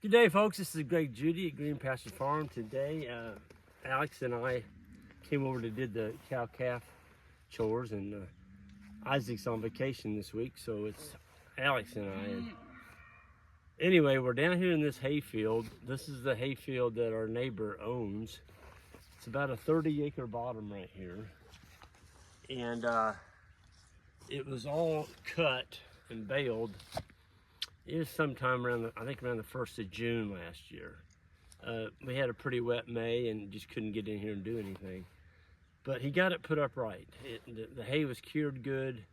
Good day, folks. This is Greg Judy at Green Pasture Farm. Today, Alex and I came over to did the cow-calf chores, and Isaac's on vacation this week, so it's Alex and I. And anyway, we're down here in this hayfield. This is the hayfield that our neighbor owns. It's about a 30-acre bottom right here, and it was all cut and baled. It was sometime around I think around the 1st of June last year. We had a pretty wet May and just couldn't get in here and do anything. But he got it put up right. The hay was cured good,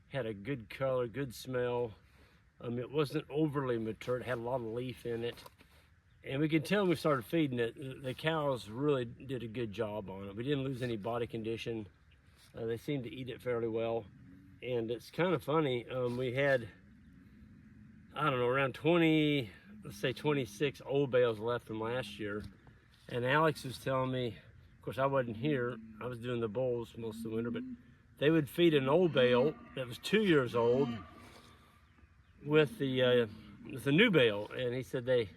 had a good color, good smell. It wasn't overly mature. It had a lot of leaf in it. And we could tell when we started feeding it, the cows really did a good job on it. We didn't lose any body condition. They seemed to eat it fairly well. And it's kind of funny, we had, I don't know, around 20, let's say 26 old bales left from last year. And Alex was telling me, of course I wasn't here, I was doing the bulls most of the winter, but they would feed an old bale that was 2 years old with the new bale. And he said they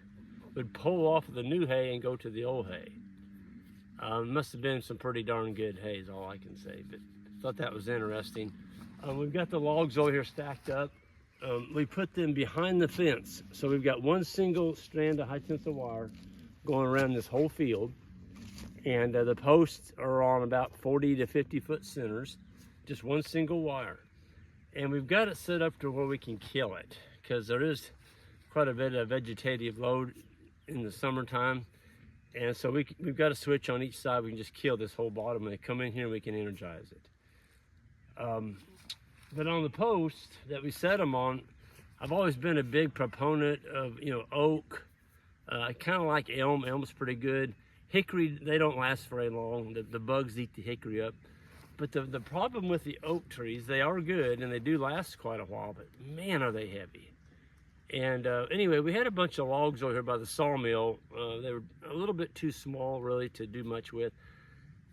would pull off the new hay and go to the old hay. Must have been some pretty darn good hay is all I can say, but thought that was interesting. We've got the logs over here stacked up. We put them behind the fence. So we've got one single strand of high tensile wire going around this whole field. And the posts are on about 40 to 50 foot centers, just one single wire. And we've got it set up to where we can kill it, because there is quite a bit of vegetative load in the summertime. And so we've got a switch on each side. We can just kill this whole bottom, and they come in here and we can energize it. But on the post that we set them on, I've always been a big proponent of, oak. I kind of like elm. Elm's pretty good. Hickory, they don't last very long. The bugs eat the hickory up. But the problem with the oak trees, they are good and they do last quite a while, but man, are they heavy. And anyway, we had a bunch of logs over here by the sawmill. They were a little bit too small really to do much with.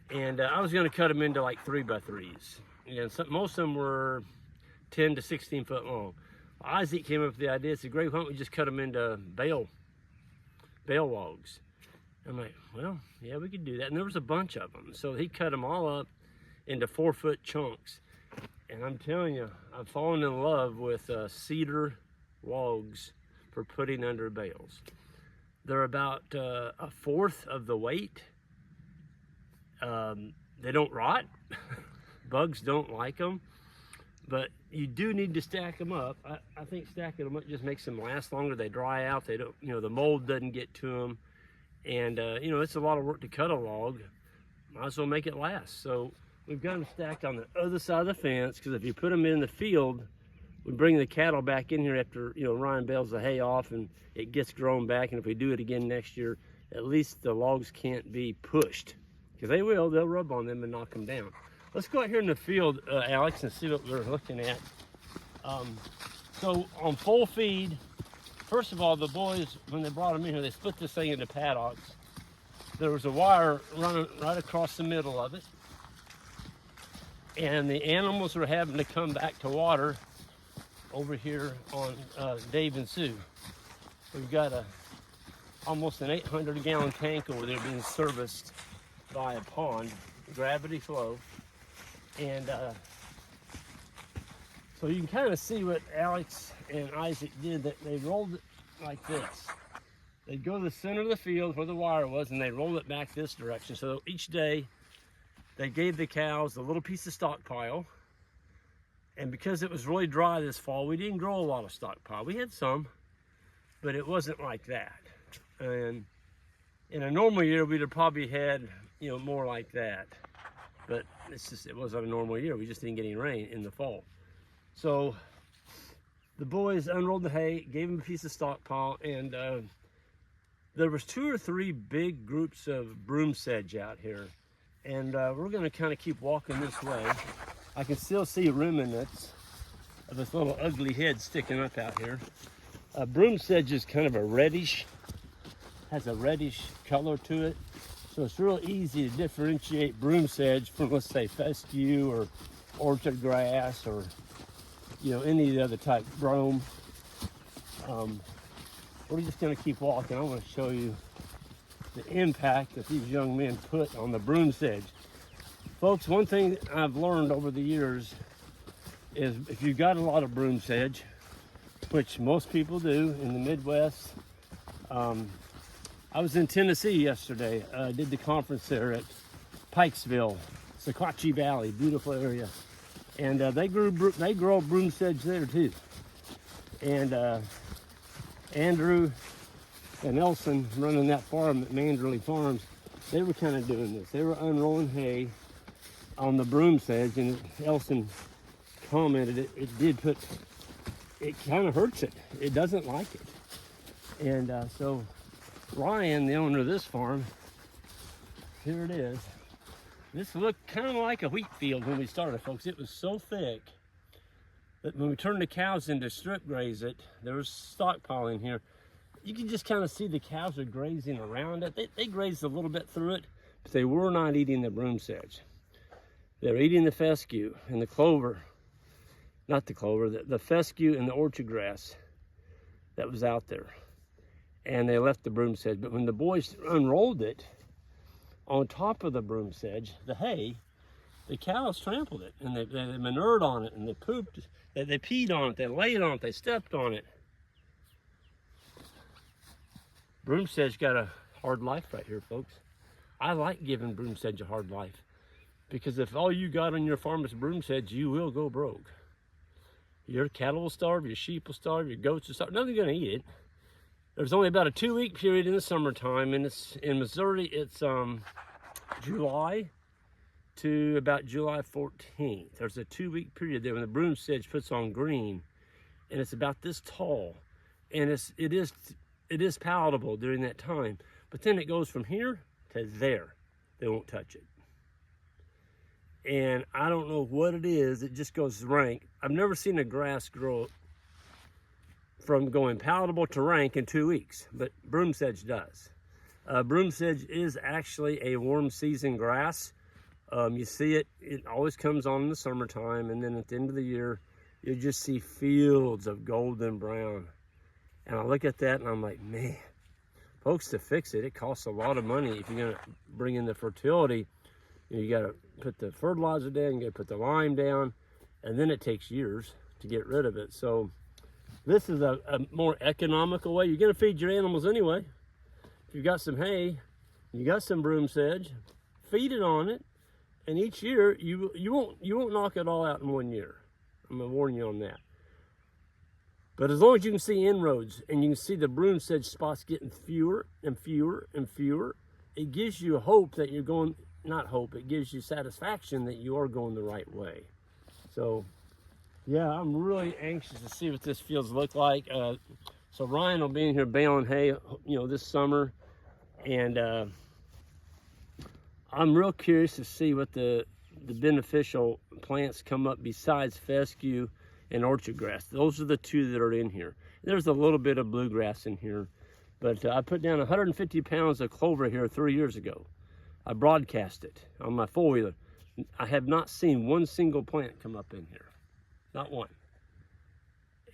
And I was gonna cut them into like 3x3s. And most of them were 10 to 16 foot long. Isaac came up with the idea, said, Greg, why don't we just cut them into bale logs? I'm like, well, yeah, we could do that. And there was a bunch of them. So he cut them all up into 4-foot chunks. And I'm telling you, I've fallen in love with cedar logs for putting under bales. They're about 1/4 of the weight. They don't rot. Bugs don't like them, but you do need to stack them up. I think stacking them up just makes them last longer. They dry out. They don't, the mold doesn't get to them. And, it's a lot of work to cut a log. Might as well make it last. So we've got them stacked on the other side of the fence, because if you put them in the field, we bring the cattle back in here after, Ryan bales the hay off and it gets grown back. And if we do it again next year, at least the logs can't be pushed, because they'll rub on them and knock them down. Let's go out here in the field, Alex, and see what we're looking at. So on full feed, first of all, the boys, when they brought them in here, they split this thing into paddocks. There was a wire running right across the middle of it. And the animals were having to come back to water over here on Dave and Sue. We've got almost an 800-gallon tank over there being serviced by a pond, gravity flow. And so you can kind of see what Alex and Isaac did, that they rolled it like this. They'd go to the center of the field where the wire was, and they rolled it back this direction. So each day they gave the cows a little piece of stockpile. And because it was really dry this fall, we didn't grow a lot of stockpile. We had some, but it wasn't like that. And in a normal year, we'd have probably had, more like that. But it wasn't a normal year. We just didn't get any rain in the fall. So the boys unrolled the hay, gave them a piece of stockpile, and there was 2 or 3 big groups of broom sedge out here. And we're gonna kind of keep walking this way. I can still see remnants of this little ugly head sticking up out here. Broom sedge is kind of has a reddish color to it. So it's real easy to differentiate broom sedge from, let's say, fescue or orchard grass or, any of the other type, brome. we're just gonna keep walking. I wanna show you the impact that these young men put on the broom sedge. Folks, one thing I've learned over the years is if you've got a lot of broom sedge, which most people do in the Midwest. I was in Tennessee yesterday. I did the conference there at Pikesville, Sequatchie Valley, beautiful area. And they grow broom sedge there too. And Andrew and Elson running that farm at Manderley Farms, they were kind of doing this. They were unrolling hay on the broom sedge, and Elson commented it kind of hurts it. It doesn't like it. And so Ryan, the owner of this farm, here it is. This looked kind of like a wheat field when we started, folks. It was so thick that when we turned the cows in to strip graze it, there was stockpiling here. You can just kind of see the cows are grazing around it. They grazed a little bit through it, but they were not eating the broom sedge. They're eating the fescue and the clover, not the clover, the fescue and the orchard grass that was out there. And they left the broom sedge. But when the boys unrolled it, on top of the broom sedge, the hay, the cows trampled it, and they manured on it, and they pooped, they peed on it, they laid on it, they stepped on it. Broom sedge got a hard life right here, folks. I like giving broom sedge a hard life, because if all you got on your farm is broom sedge, you will go broke. Your cattle will starve, your sheep will starve, your goats will starve. Nothing's gonna eat it. There's only about a 2-week period in the summertime, and it's in Missouri. It's July to about July 14th. There's a 2-week period there when the broom sedge puts on green, and it's about this tall, and it is palatable during that time. But then it goes from here to there. They won't touch it. And I don't know what it is. It just goes rank. I've never seen a grass grow from going palatable to rank in 2 weeks, but broom sedge does. Broom sedge is actually a warm season grass. You see it always comes on in the summertime, and then at the end of the year, you just see fields of golden brown. And I look at that and I'm like, man, folks, to fix it, it costs a lot of money. If you're gonna bring in the fertility, you gotta put the fertilizer down, you gotta put the lime down, and then it takes years to get rid of it. So this is a more economical way. You're gonna feed your animals anyway. If you've got some hay, you got some broom sedge, feed it on it, and each year you won't knock it all out in 1 year. I'm gonna warn you on that. But as long as you can see inroads and you can see the broom sedge spots getting fewer and fewer and fewer, it gives you hope that you're going, not hope, it gives you satisfaction that you are going the right way. So yeah, I'm really anxious to see what this fields look like. So Ryan will be in here baling hay, this summer, and I'm real curious to see what the beneficial plants come up besides fescue and orchard grass. Those are the two that are in here. There's a little bit of bluegrass in here, but I put down 150 pounds of clover here 3 years ago. I broadcast it on my four-wheeler. I have not seen one single plant come up in here, not one.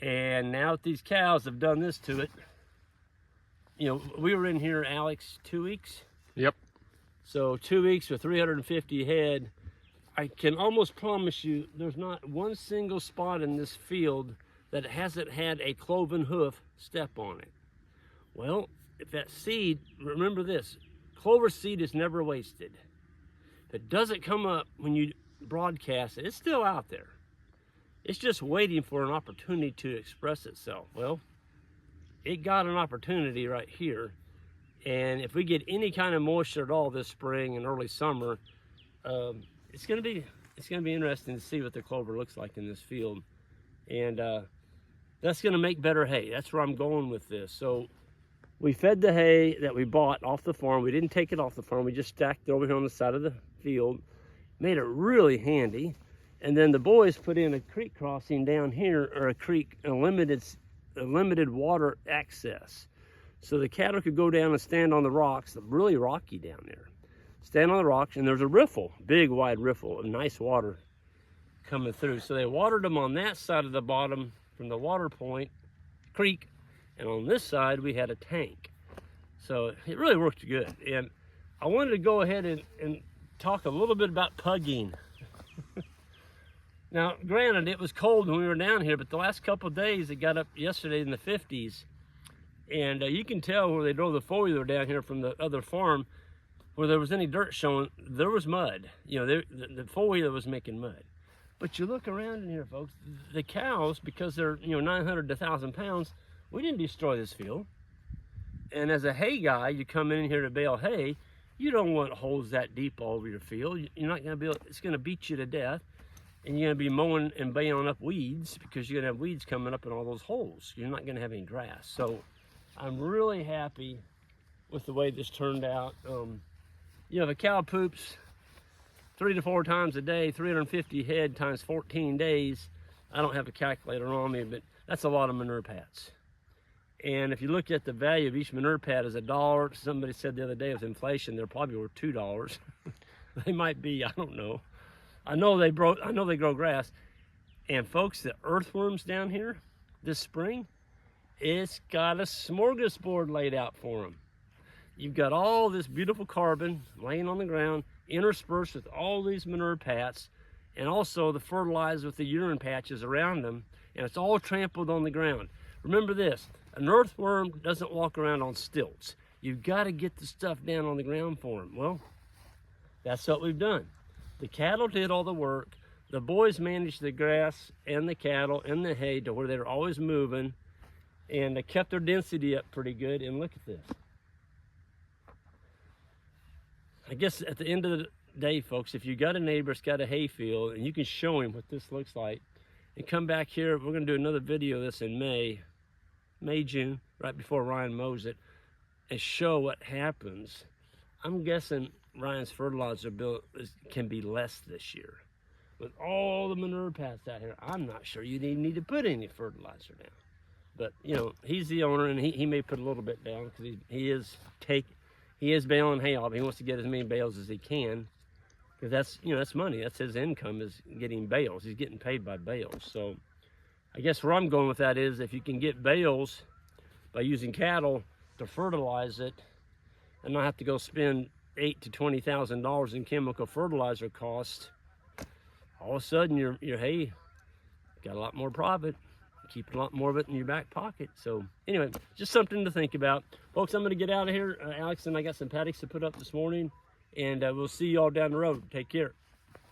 And now that these cows have done this to it, we were in here, Alex, 2 weeks? Yep. So 2 weeks with 350 head. I can almost promise you there's not one single spot in this field that hasn't had a cloven hoof step on it. Well, if that seed, remember this, clover seed is never wasted. If it doesn't come up when you broadcast it, it's still out there. It's just waiting for an opportunity to express itself. Well, it got an opportunity right here. And if we get any kind of moisture at all this spring and early summer, it's gonna be interesting to see what the clover looks like in this field. And that's gonna make better hay. That's where I'm going with this. So we fed the hay that we bought off the farm. We didn't take it off the farm. We just stacked it over here on the side of the field. Made it really handy. And then the boys put in a creek crossing down here, or a limited water access. So the cattle could go down and stand on the rocks, really rocky down there. Stand on the rocks, and there's a riffle, big wide riffle of nice water coming through. So they watered them on that side of the bottom from the water point, creek, and on this side we had a tank. So it really worked good. And I wanted to go ahead and talk a little bit about pugging. Now, granted, it was cold when we were down here, but the last couple of days, it got up yesterday in the 50s. And you can tell where they drove the four-wheeler down here from the other farm, where there was any dirt showing, there was mud. You know, the four-wheeler was making mud. But you look around in here, folks, the cows, because they're, 900 to 1,000 pounds, we didn't destroy this field. And as a hay guy, you come in here to bale hay, you don't want holes that deep all over your field. You're not gonna be able, it's gonna beat you to death. And you're gonna be mowing and baling up weeds, because you're gonna have weeds coming up in all those holes. You're not gonna have any grass. So I'm really happy with the way this turned out. If a cow poops 3 to 4 times a day, 350 head times 14 days, I don't have a calculator on me, but that's a lot of manure pads. And if you look at the value of each manure pad as $1, somebody said the other day with inflation, they're probably worth $2. They might be, I don't know. I know they grow grass. And folks, the earthworms down here this spring, it's got a smorgasbord laid out for them. You've got all this beautiful carbon laying on the ground, interspersed with all these manure pads, and also the fertilizer with the urine patches around them, and it's all trampled on the ground. Remember this, an earthworm doesn't walk around on stilts. You've got to get the stuff down on the ground for them. Well, that's what we've done. The cattle did all the work. The boys managed the grass and the cattle and the hay to where they were always moving, and they kept their density up pretty good. And look at this. I guess at the end of the day, folks, if you got a neighbor that's got a hay field and you can show him what this looks like, and come back here, we're gonna do another video of this in May, June, right before Ryan mows it, and show what happens. I'm guessing Ryan's fertilizer bill can be less this year. With all the manure pads out here, I'm not sure you even need to put any fertilizer down. But, he's the owner, and he may put a little bit down, because he is baling hay off. He wants to get as many bales as he can, because that's money. That's his income, is getting bales. He's getting paid by bales. So I guess where I'm going with that is, if you can get bales by using cattle to fertilize it and not have to go spend $8,000 to $20,000 in chemical fertilizer costs, all of a sudden your hay got a lot more profit. Keep a lot more of it in your back pocket. So anyway, just something to think about. Folks, I'm gonna get out of here. Alex and I got some paddocks to put up this morning, and we'll see you all down the road. Take care.